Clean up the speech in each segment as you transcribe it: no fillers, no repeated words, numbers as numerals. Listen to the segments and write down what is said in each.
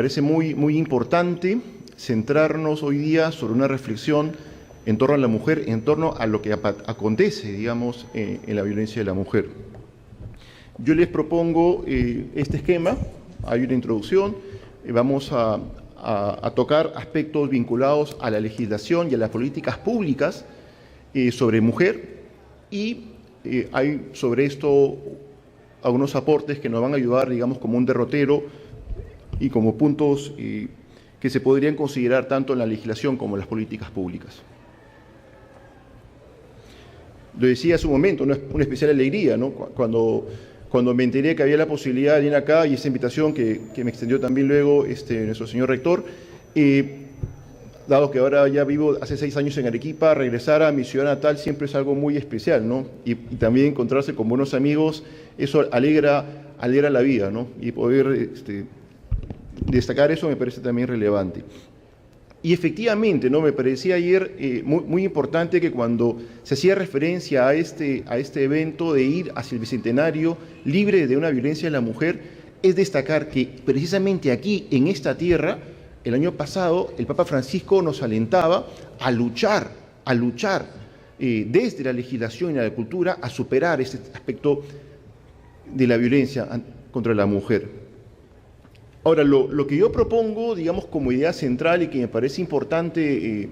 parece muy importante centrarnos hoy día sobre una reflexión en torno a la mujer, en torno a lo que acontece, digamos, en la violencia de la mujer. Yo les propongo este esquema, hay una introducción, vamos a tocar aspectos vinculados a la legislación y a las políticas públicas sobre mujer, y hay sobre esto algunos aportes que nos van a ayudar, digamos, como un derrotero y como puntos que se podrían considerar tanto en la legislación como en las políticas públicas. Lo decía hace un momento, una especial alegría, ¿no? Cuando me enteré que había la posibilidad de venir acá, y esa invitación que me extendió también luego nuestro señor rector, dado que ahora ya vivo hace 6 años en Arequipa, regresar a mi ciudad natal siempre es algo muy especial, ¿no? Y también encontrarse con buenos amigos, eso alegra la vida, ¿no? Y poder destacar eso me parece también relevante. Y efectivamente, ¿no? Me parecía ayer muy importante que cuando se hacía referencia a este evento de ir hacia el Bicentenario libre de una violencia de la mujer, es destacar que precisamente aquí, en esta tierra, el año pasado, el Papa Francisco nos alentaba a luchar desde la legislación y la cultura a superar este aspecto de la violencia contra la mujer. Ahora, lo que yo propongo, digamos, como idea central y que me parece importante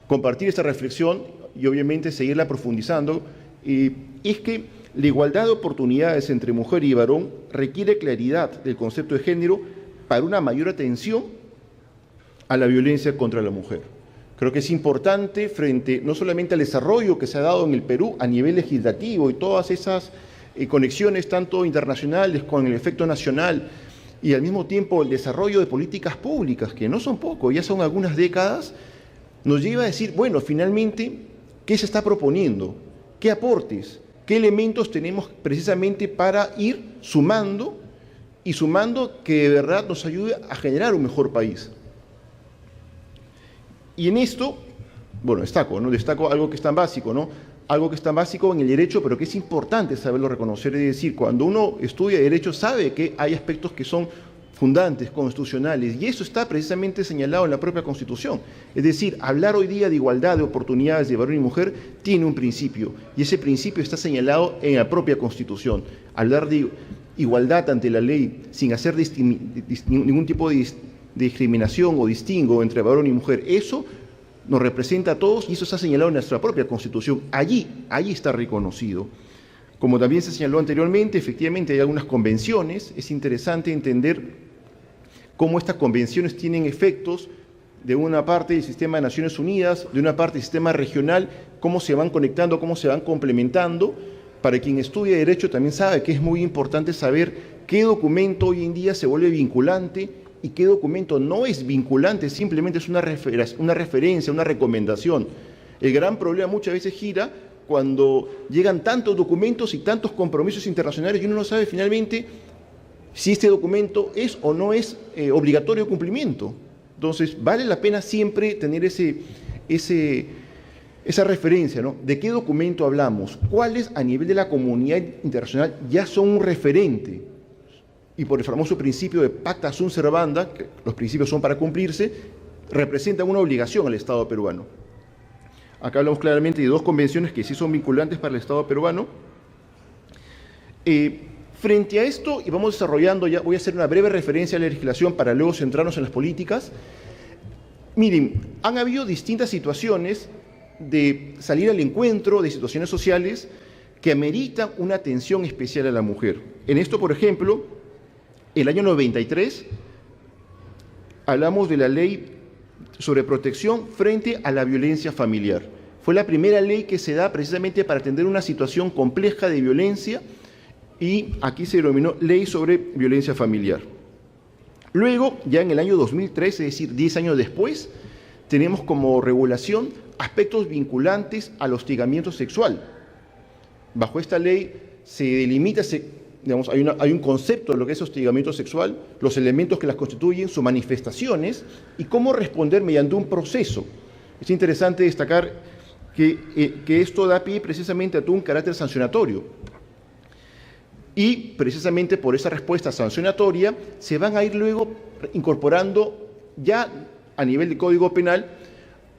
compartir esta reflexión y obviamente seguirla profundizando, es que la igualdad de oportunidades entre mujer y varón requiere claridad del concepto de género para una mayor atención a la violencia contra la mujer. Creo que es importante frente no solamente al desarrollo que se ha dado en el Perú a nivel legislativo y todas esas conexiones tanto internacionales con el efecto nacional, y al mismo tiempo el desarrollo de políticas públicas, que no son poco, ya son algunas décadas, nos lleva a decir, bueno, finalmente, ¿qué se está proponiendo? ¿Qué aportes? ¿Qué elementos tenemos precisamente para ir sumando que de verdad nos ayude a generar un mejor país? Y en esto, bueno, destaco algo que es tan básico, ¿no? Algo que es tan básico en el derecho, pero que es importante saberlo reconocer, es decir, cuando uno estudia derecho sabe que hay aspectos que son fundantes, constitucionales, y eso está precisamente señalado en la propia Constitución. Es decir, hablar hoy día de igualdad de oportunidades de varón y mujer tiene un principio, y ese principio está señalado en la propia Constitución. Hablar de igualdad ante la ley sin hacer ningún tipo de discriminación o distingo entre varón y mujer, eso nos representa a todos y eso está señalado en nuestra propia Constitución. Allí está reconocido. Como también se señaló anteriormente, efectivamente hay algunas convenciones. Es interesante entender cómo estas convenciones tienen efectos de una parte del sistema de Naciones Unidas, de una parte del sistema regional, cómo se van conectando, cómo se van complementando. Para quien estudia Derecho también sabe que es muy importante saber qué documento hoy en día se vuelve vinculante y qué documento no es vinculante, simplemente es una referencia, una recomendación. El gran problema muchas veces gira cuando llegan tantos documentos y tantos compromisos internacionales y uno no sabe finalmente si este documento es o no es obligatorio de cumplimiento. Entonces, vale la pena siempre tener esa referencia, ¿no? ¿De qué documento hablamos? ¿Cuáles a nivel de la comunidad internacional ya son un referente? Y por el famoso principio de pacta sunt servanda, que los principios son para cumplirse, representan una obligación al Estado peruano. Acá hablamos claramente de 2 convenciones que sí son vinculantes para el Estado peruano. Frente a esto, y vamos desarrollando, ya voy a hacer una breve referencia a la legislación para luego centrarnos en las políticas. Miren, han habido distintas situaciones de salir al encuentro de situaciones sociales que ameritan una atención especial a la mujer. En esto, por ejemplo, el año 93 hablamos de la ley sobre protección frente a la violencia familiar. Fue la primera ley que se da precisamente para atender una situación compleja de violencia y aquí se denominó Ley sobre Violencia Familiar. Luego, ya en el año 2003, es decir, 10 años después, tenemos como regulación aspectos vinculantes al hostigamiento sexual. Bajo esta ley se delimita, digamos, hay un concepto de lo que es hostigamiento sexual, los elementos que las constituyen, sus manifestaciones y cómo responder mediante un proceso. Es interesante destacar que esto da pie precisamente a todo un carácter sancionatorio. Y precisamente por esa respuesta sancionatoria se van a ir luego incorporando ya a nivel de Código Penal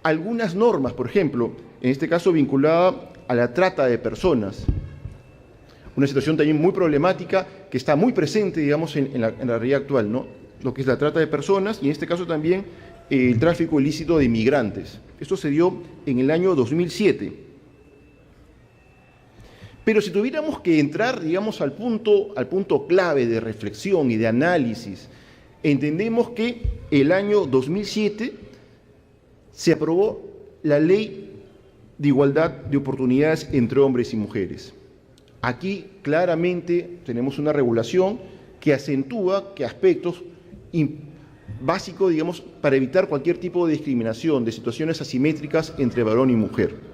algunas normas, por ejemplo, en este caso vinculada a la trata de personas. Una situación también muy problemática que está muy presente, digamos, en la realidad actual, ¿no? Lo que es la trata de personas y en este caso también el tráfico ilícito de inmigrantes. Esto se dio en el año 2007. Pero si tuviéramos que entrar, digamos, al punto clave de reflexión y de análisis, entendemos que el año 2007 se aprobó la Ley de Igualdad de Oportunidades entre hombres y mujeres. Aquí claramente tenemos una regulación que acentúa que aspectos básicos, digamos, para evitar cualquier tipo de discriminación, de situaciones asimétricas entre varón y mujer.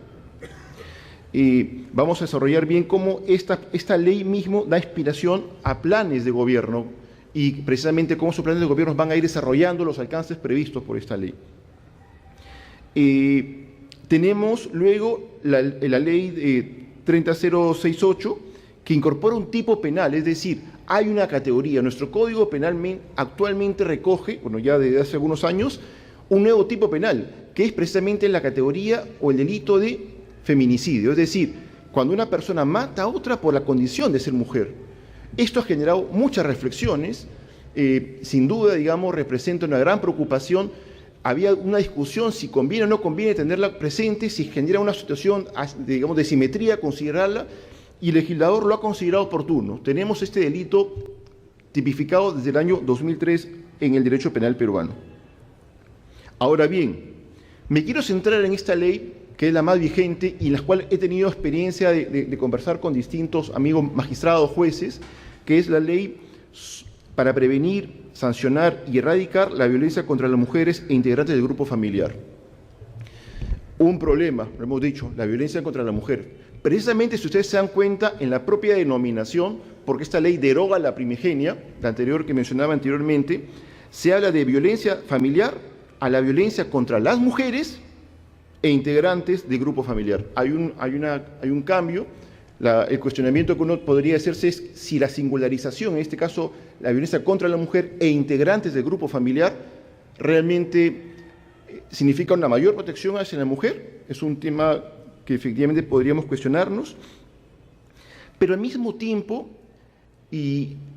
Vamos a desarrollar bien cómo esta ley mismo da inspiración a planes de gobierno y precisamente cómo esos planes de gobierno van a ir desarrollando los alcances previstos por esta ley. Tenemos luego la ley 30068 que incorpora un tipo penal, es decir, hay una categoría. Nuestro Código Penal actualmente recoge, bueno, ya desde hace algunos años, un nuevo tipo penal, que es precisamente la categoría o el delito de feminicidio, es decir, cuando una persona mata a otra por la condición de ser mujer. Esto ha generado muchas reflexiones, sin duda, digamos, representa una gran preocupación. Había una discusión si conviene o no conviene tenerla presente, si genera una situación, digamos, de simetría, considerarla, y el legislador lo ha considerado oportuno. Tenemos este delito tipificado desde el año 2003 en el derecho penal peruano. Ahora bien, me quiero centrar en esta ley, que es la más vigente y en la cual he tenido experiencia de conversar con distintos amigos magistrados, jueces, que es la ley para prevenir, sancionar y erradicar la violencia contra las mujeres e integrantes del grupo familiar. Un problema, lo hemos dicho, la violencia contra la mujer. Precisamente, si ustedes se dan cuenta, en la propia denominación, porque esta ley deroga la primigenia, la anterior que mencionaba anteriormente, se habla de violencia familiar a la violencia contra las mujeres e integrantes del grupo familiar. Hay un cambio. El cuestionamiento que uno podría hacerse es si la singularización, en este caso la violencia contra la mujer e integrantes del grupo familiar, realmente significa una mayor protección hacia la mujer. Es un tema que efectivamente podríamos cuestionarnos, pero al mismo tiempo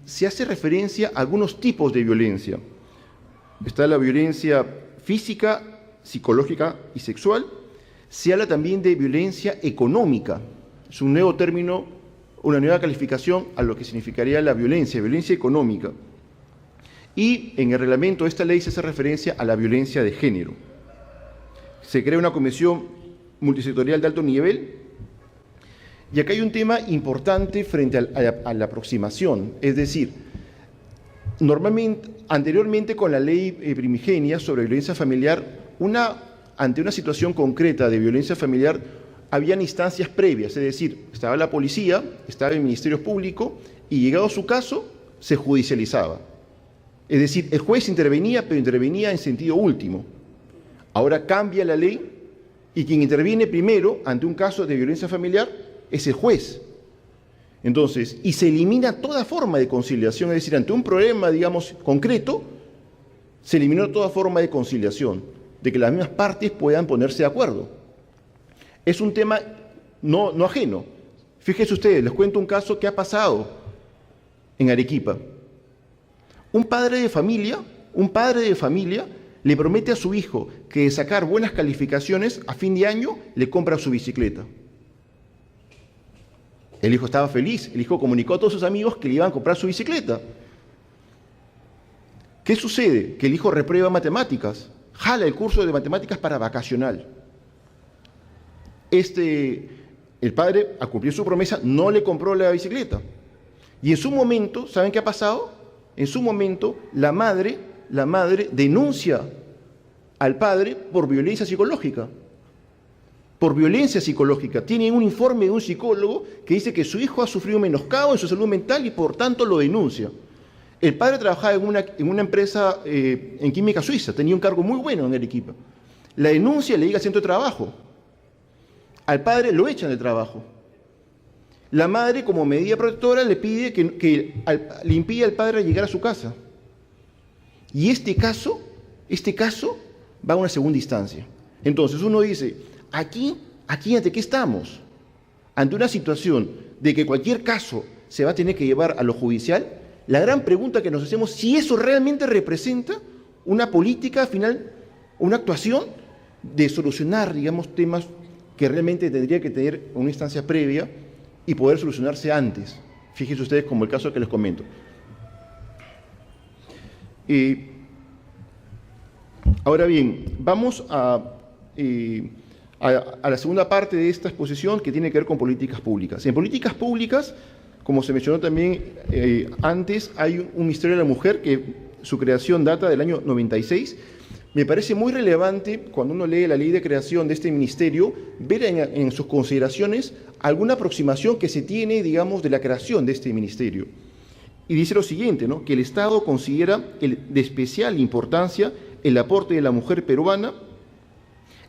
se hace referencia a algunos tipos de violencia. Está la violencia física, psicológica y sexual. Se habla también de violencia económica. Es un nuevo término, una nueva calificación a lo que significaría la violencia económica. Y en el reglamento de esta ley se hace referencia a la violencia de género. Se crea una comisión multisectorial de alto nivel, y acá hay un tema importante frente a la aproximación, es decir, anteriormente con la ley primigenia sobre violencia familiar, ante una situación concreta de violencia familiar, habían instancias previas, es decir, estaba la policía, estaba el Ministerio Público, y llegado a su caso, se judicializaba. Es decir, el juez intervenía, pero intervenía en sentido último. Ahora cambia la ley, y quien interviene primero ante un caso de violencia familiar es el juez. Entonces, y se elimina toda forma de conciliación, es decir, ante un problema, digamos, concreto, se eliminó toda forma de conciliación, de que las mismas partes puedan ponerse de acuerdo. Es un tema no ajeno. Fíjense ustedes, les cuento un caso que ha pasado en Arequipa. Un padre de familia le promete a su hijo que de sacar buenas calificaciones, a fin de año le compra su bicicleta. El hijo estaba feliz, el hijo comunicó a todos sus amigos que le iban a comprar su bicicleta. ¿Qué sucede? Que el hijo reprueba matemáticas, jala el curso de matemáticas para vacacional. El padre, al cumplir su promesa, no le compró la bicicleta. Y en su momento, ¿saben qué ha pasado? En su momento, la madre denuncia al padre por violencia psicológica. Por violencia psicológica. Tiene un informe de un psicólogo que dice que su hijo ha sufrido un menoscabo en su salud mental y por tanto lo denuncia. El padre trabajaba en una empresa en química suiza, tenía un cargo muy bueno en Arequipa. La denuncia le llega al centro de trabajo. Al padre lo echan del trabajo. La madre, como medida protectora, le pide le impide al padre llegar a su casa. Y este caso va a una segunda instancia. Entonces uno dice, aquí ante qué estamos, ante una situación de que cualquier caso se va a tener que llevar a lo judicial. La gran pregunta que nos hacemos, si eso realmente representa una política final, una actuación de solucionar, digamos, temas que realmente tendría que tener una instancia previa y poder solucionarse antes. Fíjense ustedes como el caso que les comento. Ahora bien, vamos a la segunda parte de esta exposición, que tiene que ver con políticas públicas. En políticas públicas, como se mencionó también antes, hay un Ministerio de la Mujer que su creación data del año 96. Me parece muy relevante, cuando uno lee la ley de creación de este ministerio, ver en sus consideraciones alguna aproximación que se tiene, digamos, de la creación de este ministerio. Y dice lo siguiente, ¿no? Que el Estado considera de especial importancia el aporte de la mujer peruana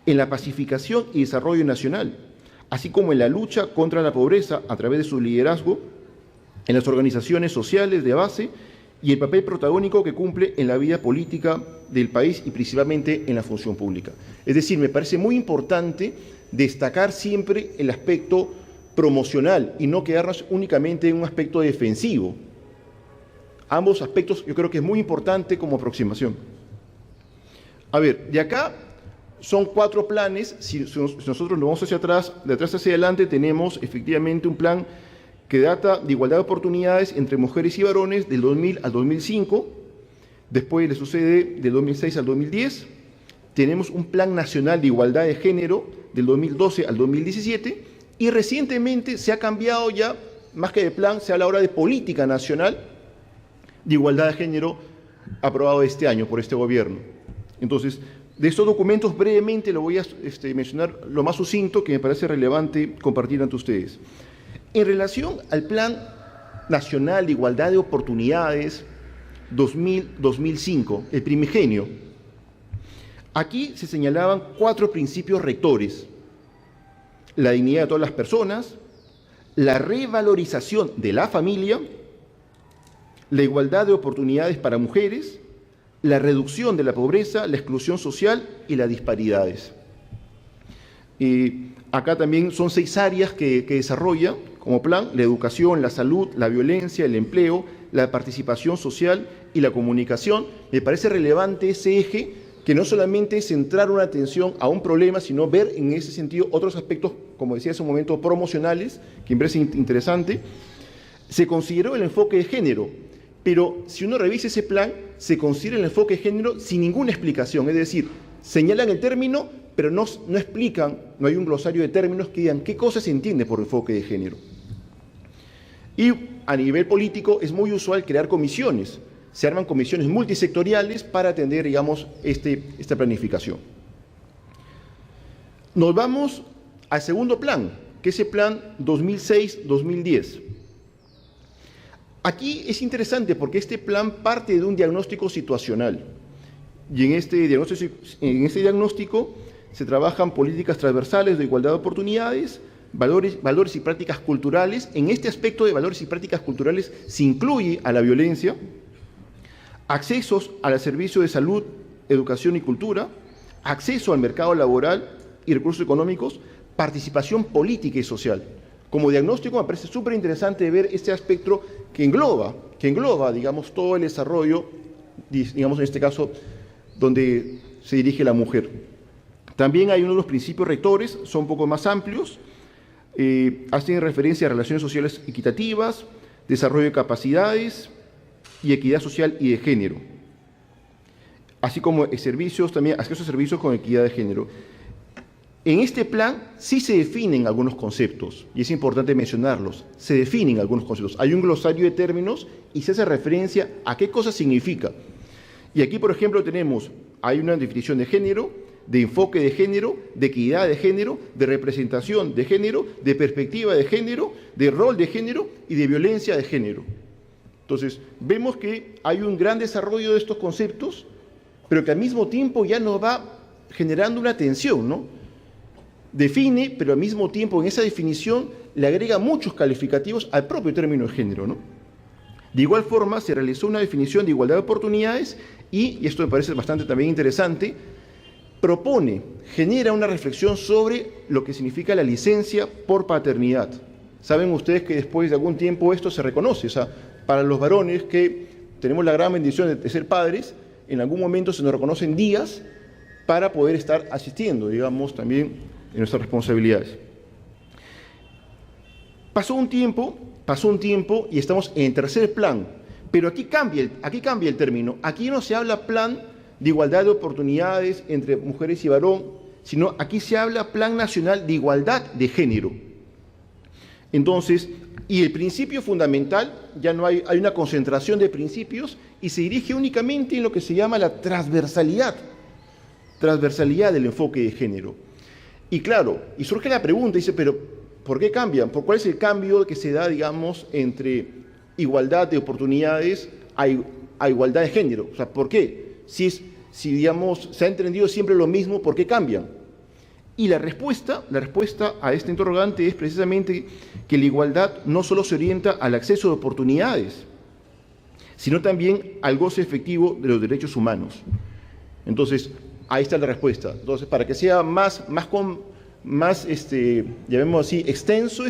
en la pacificación y desarrollo nacional, así como en la lucha contra la pobreza a través de su liderazgo en las organizaciones sociales de base y el papel protagónico que cumple en la vida política del país y principalmente en la función pública. Es decir, me parece muy importante destacar siempre el aspecto promocional y no quedarnos únicamente en un aspecto defensivo. Ambos aspectos yo creo que es muy importante como aproximación. A ver, de acá son 4 planes. Si nosotros nos vamos hacia atrás, de atrás hacia adelante, tenemos efectivamente un plan que data de igualdad de oportunidades entre mujeres y varones del 2000 al 2005. Después le sucede del 2006 al 2010. Tenemos un plan nacional de igualdad de género del 2012 al 2017. Y recientemente se ha cambiado ya, más que de plan, se habla ahora de política nacional de igualdad de género aprobado este año por este gobierno. Entonces, de estos documentos brevemente lo voy a mencionar lo más sucinto que me parece relevante compartir ante ustedes. En relación al Plan Nacional de Igualdad de Oportunidades 2000-2005, el primigenio, aquí se señalaban 4 principios rectores: la dignidad de todas las personas, la revalorización de la familia, la igualdad de oportunidades para mujeres, la reducción de la pobreza, la exclusión social y las disparidades. Acá también son 6 áreas que desarrolla como plan: la educación, la salud, la violencia, el empleo, la participación social y la comunicación. Me parece relevante ese eje, que no solamente es centrar una atención a un problema, sino ver en ese sentido otros aspectos, como decía hace un momento, promocionales, que me parece interesante. Se consideró el enfoque de género, pero si uno revisa ese plan, se considera el enfoque de género sin ninguna explicación. Es decir, señalan el término, pero no explican, no hay un glosario de términos que digan qué cosa se entiende por enfoque de género. Y a nivel político es muy usual crear comisiones. Se arman comisiones multisectoriales para atender, digamos, esta planificación. Nos vamos al segundo plan, que es el plan 2006-2010. Aquí es interesante porque este plan parte de un diagnóstico situacional. Y en este diagnóstico se trabajan políticas transversales de igualdad de oportunidades, valores y prácticas culturales. En este aspecto de valores y prácticas culturales se incluye a la violencia, accesos al servicio de salud, educación y cultura, acceso al mercado laboral y recursos económicos, participación política y social. Como diagnóstico me parece súper interesante ver este aspecto que engloba, digamos, todo el desarrollo, digamos, en este caso, donde se dirige la mujer. También hay uno de los principios rectores, son un poco más amplios, hacen referencia a relaciones sociales equitativas, desarrollo de capacidades y equidad social y de género, así como servicios, también acceso a servicios con equidad de género. En este plan sí se definen algunos conceptos, y es importante mencionarlos. Se definen algunos conceptos. Hay un glosario de términos y se hace referencia a qué cosa significa. Y aquí, por ejemplo, hay una definición de género, de enfoque de género, de equidad de género, de representación de género, de perspectiva de género, de rol de género y de violencia de género. Entonces, vemos que hay un gran desarrollo de estos conceptos, pero que al mismo tiempo ya nos va generando una tensión, ¿no? Define, pero al mismo tiempo en esa definición le agrega muchos calificativos al propio término de género, ¿no? De igual forma, se realizó una definición de igualdad de oportunidades y esto me parece bastante también interesante, genera una reflexión sobre lo que significa la licencia por paternidad. Saben ustedes que después de algún tiempo esto se reconoce, o sea, para los varones que tenemos la gran bendición de ser padres, en algún momento se nos reconocen días para poder estar asistiendo, digamos, también en nuestras responsabilidades. Pasó un tiempo y estamos en el tercer plan, pero aquí cambia el término. Aquí no se habla plan de igualdad de oportunidades entre mujeres y varón, sino aquí se habla Plan Nacional de Igualdad de Género. Entonces, y el principio fundamental, ya no hay una concentración de principios y se dirige únicamente en lo que se llama la transversalidad del enfoque de género. Y claro, y surge la pregunta, dice, pero ¿por qué cambian? ¿Cuál es el cambio que se da, digamos, entre igualdad de oportunidades a igualdad de género? O sea, ¿por qué? Si digamos, se ha entendido siempre lo mismo, ¿por qué cambian? Y la respuesta a este interrogante es precisamente que la igualdad no solo se orienta al acceso de oportunidades, sino también al goce efectivo de los derechos humanos. Entonces, ahí está la respuesta. Entonces, para que sea más llamémoslo así, extenso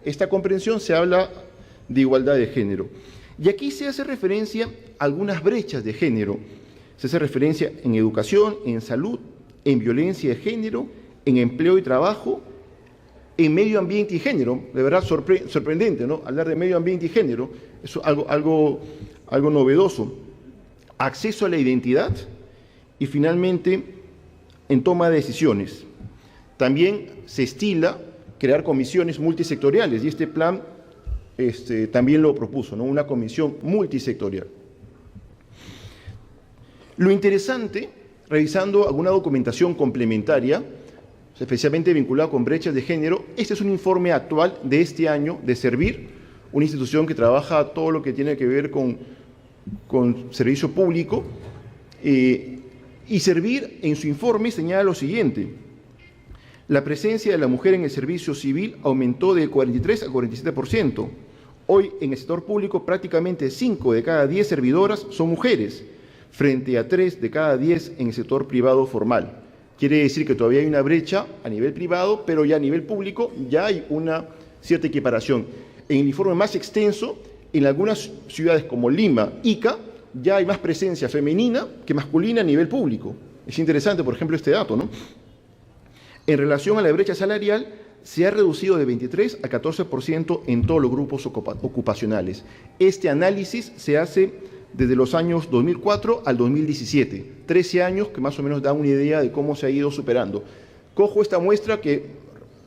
esta comprensión, se habla de igualdad de género. Y aquí se hace referencia a algunas brechas de género. Se hace referencia en educación, en salud, en violencia de género, en empleo y trabajo, en medio ambiente y género. De verdad sorprendente, ¿no? Hablar de medio ambiente y género, eso es algo novedoso. Acceso a la identidad y finalmente en toma de decisiones. También se estila crear comisiones multisectoriales y este plan también lo propuso, ¿no? Una comisión multisectorial. Lo interesante, revisando alguna documentación complementaria, especialmente vinculada con brechas de género, este es un informe actual de este año de Servir, una institución que trabaja todo lo que tiene que ver con servicio público, y Servir en su informe señala lo siguiente: la presencia de la mujer en el servicio civil aumentó de 43 a 47%. Hoy en el sector público prácticamente 5 de cada 10 servidoras son mujeres, frente a 3 de cada 10 en el sector privado formal. Quiere decir que todavía hay una brecha a nivel privado, pero ya a nivel público ya hay una cierta equiparación. En el informe más extenso, en algunas ciudades como Lima, Ica, ya hay más presencia femenina que masculina a nivel público. Es interesante, por ejemplo, este dato, ¿no? En relación a la brecha salarial, se ha reducido de 23 a 14% en todos los grupos ocupacionales. Este análisis se hace desde los años 2004 al 2017, 13 años que más o menos dan una idea de cómo se ha ido superando. Cojo esta muestra que,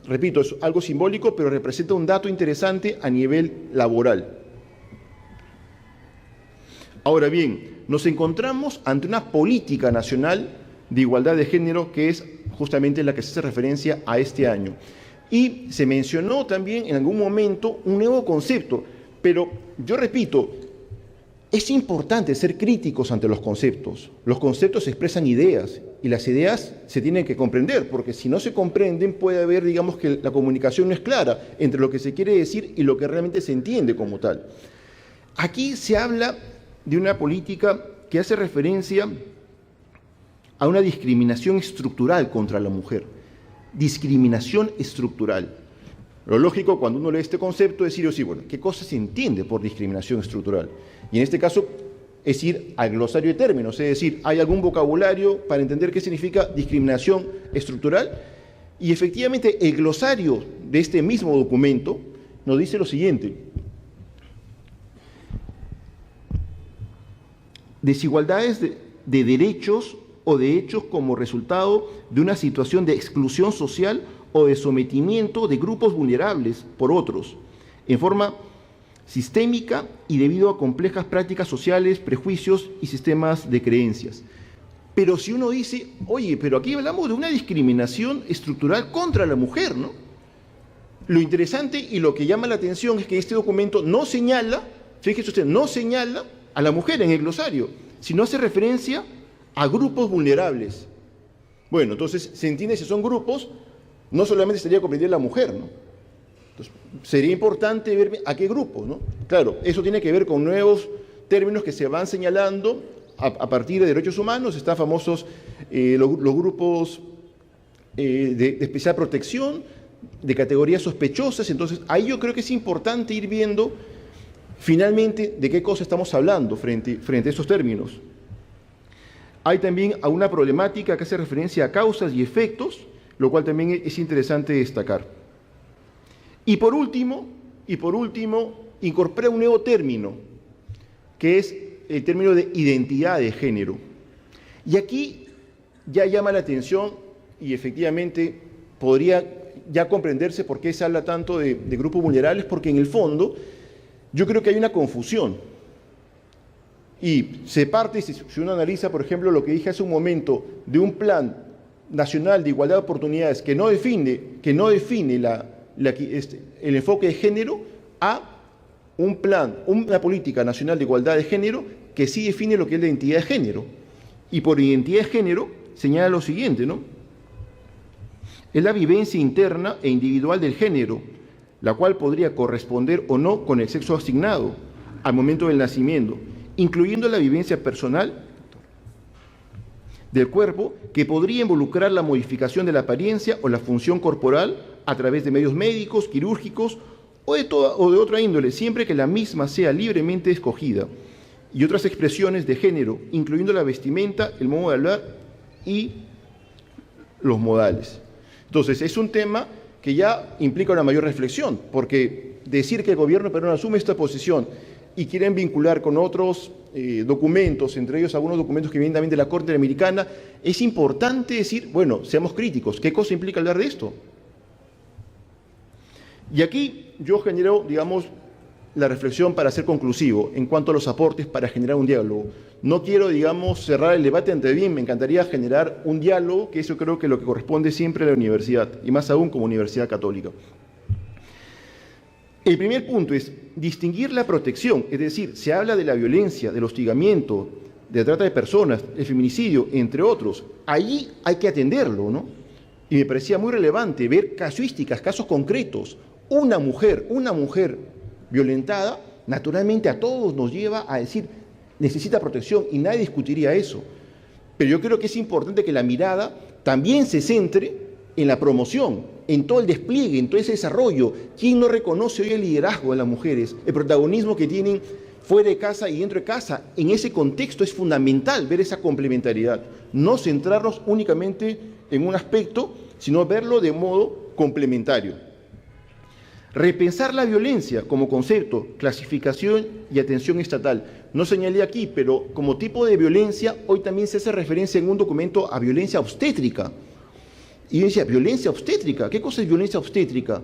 repito, es algo simbólico, pero representa un dato interesante a nivel laboral. Ahora bien, nos encontramos ante una política nacional de igualdad de género que es justamente la que se hace referencia a este año. Y se mencionó también en algún momento un nuevo concepto, pero yo repito, es importante ser críticos ante los conceptos. Los conceptos expresan ideas y las ideas se tienen que comprender, porque si no se comprenden puede haber, digamos, que la comunicación no es clara entre lo que se quiere decir y lo que realmente se entiende como tal. Aquí se habla de una política que hace referencia a una discriminación estructural contra la mujer. Discriminación estructural. Lo lógico cuando uno lee este concepto es decir, bueno, ¿qué cosa se entiende por discriminación estructural? Y en este caso es ir al glosario de términos, es decir, ¿hay algún vocabulario para entender qué significa discriminación estructural? Y efectivamente el glosario de este mismo documento nos dice lo siguiente: desigualdades de derechos o de hechos como resultado de una situación de exclusión social o de sometimiento de grupos vulnerables por otros, en forma sistémica y debido a complejas prácticas sociales, prejuicios y sistemas de creencias. Pero si uno dice, oye, pero aquí hablamos de una discriminación estructural contra la mujer, ¿no? Lo interesante y lo que llama la atención es que este documento no señala, fíjese usted, no señala a la mujer en el glosario, sino hace referencia a grupos vulnerables. Bueno, entonces se entiende si son grupos, no solamente sería comprender la mujer, ¿no? Entonces, sería importante ver a qué grupo, ¿no? Claro, eso tiene que ver con nuevos términos que se van señalando a partir de derechos humanos. Están famosos los grupos de especial protección, de categorías sospechosas. Entonces, ahí yo creo que es importante ir viendo finalmente de qué cosa estamos hablando frente a estos términos. Hay también una problemática que hace referencia a causas y efectos, lo cual también es interesante destacar. Y por último, incorpora un nuevo término, que es el término de identidad de género. Y aquí ya llama la atención y efectivamente podría ya comprenderse por qué se habla tanto de grupos vulnerables, porque en el fondo yo creo que hay una confusión. Y se parte, si uno analiza, por ejemplo, lo que dije hace un momento, de un plan nacional de igualdad de oportunidades que no define el enfoque de género, a un plan, una política nacional de igualdad de género que sí define lo que es la identidad de género. Y por identidad de género señala lo siguiente, ¿no? Es la vivencia interna e individual del género, la cual podría corresponder o no con el sexo asignado al momento del nacimiento, incluyendo la vivencia personal del cuerpo, que podría involucrar la modificación de la apariencia o la función corporal a través de medios médicos, quirúrgicos o de otra índole, siempre que la misma sea libremente escogida, y otras expresiones de género, incluyendo la vestimenta, el modo de hablar y los modales. Entonces, es un tema que ya implica una mayor reflexión, porque decir que el gobierno peruano asume esta posición y quieren vincular con otros documentos, entre ellos algunos documentos que vienen también de la Corte Interamericana, es importante decir, bueno, seamos críticos, ¿qué cosa implica hablar de esto? Y aquí yo genero, digamos, la reflexión para ser conclusivo en cuanto a los aportes para generar un diálogo. No quiero, digamos, cerrar el debate ante bien, me encantaría generar un diálogo, que eso creo que es lo que corresponde siempre a la universidad, y más aún como universidad católica. El primer punto es distinguir la protección, es decir, se habla de la violencia, del hostigamiento, de la trata de personas, el feminicidio, entre otros. Allí hay que atenderlo, ¿no? Y me parecía muy relevante ver casuísticas, casos concretos. Una mujer violentada, naturalmente a todos nos lleva a decir, necesita protección, y nadie discutiría eso. Pero yo creo que es importante que la mirada también se centre en la promoción, en todo el despliegue, en todo ese desarrollo. ¿Quién no reconoce hoy el liderazgo de las mujeres, el protagonismo que tienen fuera de casa y dentro de casa? En ese contexto es fundamental ver esa complementariedad, no centrarnos únicamente en un aspecto, sino verlo de modo complementario. Repensar la violencia como concepto, clasificación y atención estatal. No señalé aquí, pero como tipo de violencia, hoy también se hace referencia en un documento a violencia obstétrica. Y yo decía, ¿violencia obstétrica? ¿Qué cosa es violencia obstétrica?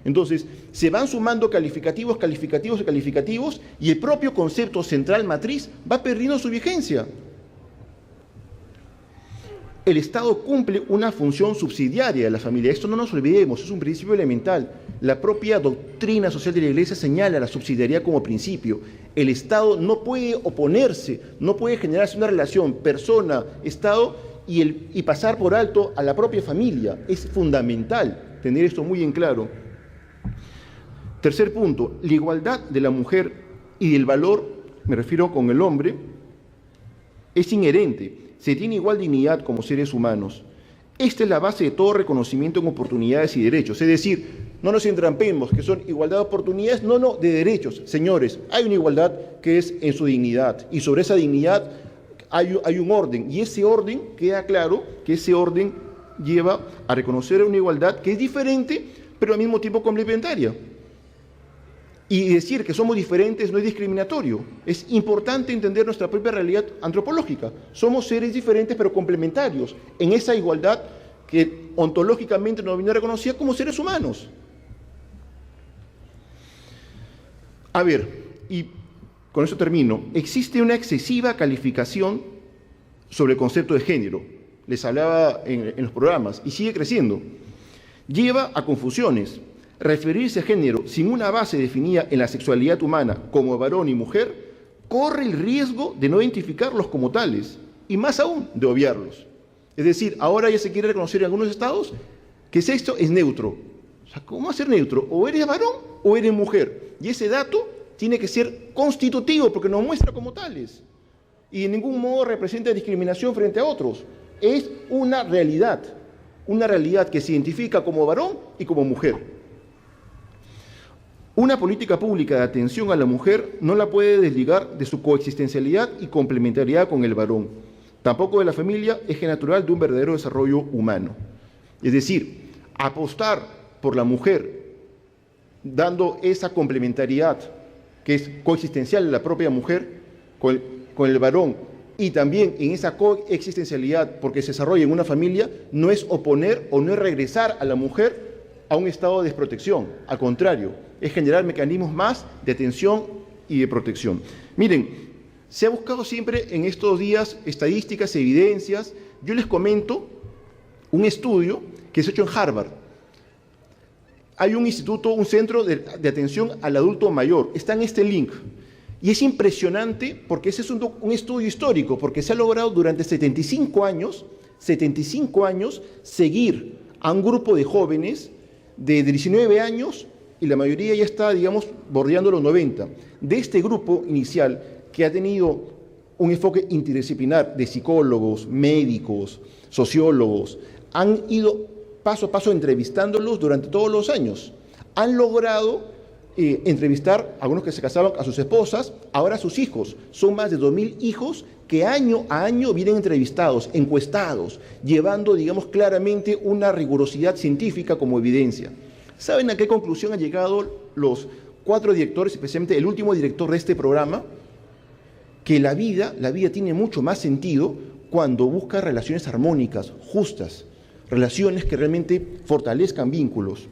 Entonces, se van sumando calificativos, y el propio concepto central matriz va perdiendo su vigencia. El Estado cumple una función subsidiaria de la familia. Esto no nos olvidemos, es un principio elemental. La propia doctrina social de la Iglesia señala la subsidiariedad como principio. El Estado no puede oponerse, no puede generarse una relación persona-Estado y pasar por alto a la propia familia. Es fundamental tener esto muy en claro. Tercer punto, la igualdad de la mujer y del valor, me refiero con el hombre, es inherente. Se tiene igual dignidad como seres humanos. Esta es la base de todo reconocimiento en oportunidades y derechos. Es decir, no nos entrampemos que son igualdad de oportunidades, no, de derechos. Señores, hay una igualdad que es en su dignidad, y sobre esa dignidad hay un orden, y ese orden, queda claro que ese orden lleva a reconocer una igualdad que es diferente, pero al mismo tiempo complementaria. Y decir que somos diferentes no es discriminatorio. Es importante entender nuestra propia realidad antropológica. Somos seres diferentes pero complementarios en esa igualdad que ontológicamente nos viene reconocida como seres humanos. A ver, y con eso termino. Existe una excesiva calificación sobre el concepto de género. Les hablaba en los programas, y sigue creciendo. Lleva a confusiones. Referirse a género sin una base definida en la sexualidad humana como varón y mujer corre el riesgo de no identificarlos como tales, y más aún de obviarlos. Es decir, ahora ya se quiere reconocer en algunos estados que sexo es neutro. O sea, ¿cómo va a ser neutro? O eres varón o eres mujer. Y ese dato tiene que ser constitutivo porque nos muestra como tales. Y en ningún modo representa discriminación frente a otros. Es una realidad que se identifica como varón y como mujer. Una política pública de atención a la mujer no la puede desligar de su coexistencialidad y complementariedad con el varón. Tampoco de la familia, eje natural de un verdadero desarrollo humano. Es decir, apostar por la mujer, dando esa complementariedad que es coexistencial de la propia mujer con el varón, y también en esa coexistencialidad, porque se desarrolla en una familia, no es oponer o no es regresar a la mujer a un estado de desprotección. Al contrario, es generar mecanismos más de atención y de protección. Miren, se ha buscado siempre en estos días estadísticas, evidencias. Yo les comento un estudio que se ha hecho en Harvard. Hay un instituto, un centro de atención al adulto mayor. Está en este link. Y es impresionante porque ese es un estudio histórico, porque se ha logrado durante 75 años, seguir a un grupo de jóvenes de 19 años, y la mayoría ya está, digamos, bordeando los 90. De este grupo inicial, que ha tenido un enfoque interdisciplinar de psicólogos, médicos, sociólogos, han ido paso a paso entrevistándolos durante todos los años. Han logrado entrevistar a algunos que se casaban a sus esposas, ahora a sus hijos. Son más de 2.000 hijos que año a año vienen entrevistados, encuestados, llevando, digamos, claramente una rigurosidad científica como evidencia. ¿Saben a qué conclusión han llegado los 4 directores, especialmente el último director de este programa? Que la vida tiene mucho más sentido cuando busca relaciones armónicas, justas, relaciones que realmente fortalezcan vínculos.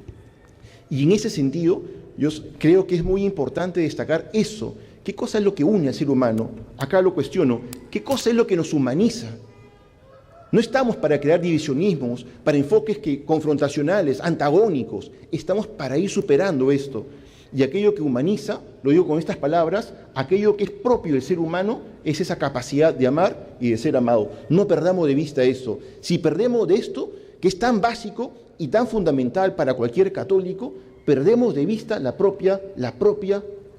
Y en ese sentido, yo creo que es muy importante destacar eso. ¿Qué cosa es lo que une al ser humano? Acá lo cuestiono. ¿Qué cosa es lo que nos humaniza? No estamos para crear divisionismos, para enfoques confrontacionales, antagónicos. Estamos para ir superando esto. Y aquello que humaniza, lo digo con estas palabras, aquello que es propio del ser humano es esa capacidad de amar y de ser amado. No perdamos de vista eso. Si perdemos de esto, que es tan básico y tan fundamental para cualquier católico, perdemos de vista la propia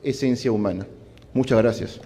esencia humana. Muchas gracias.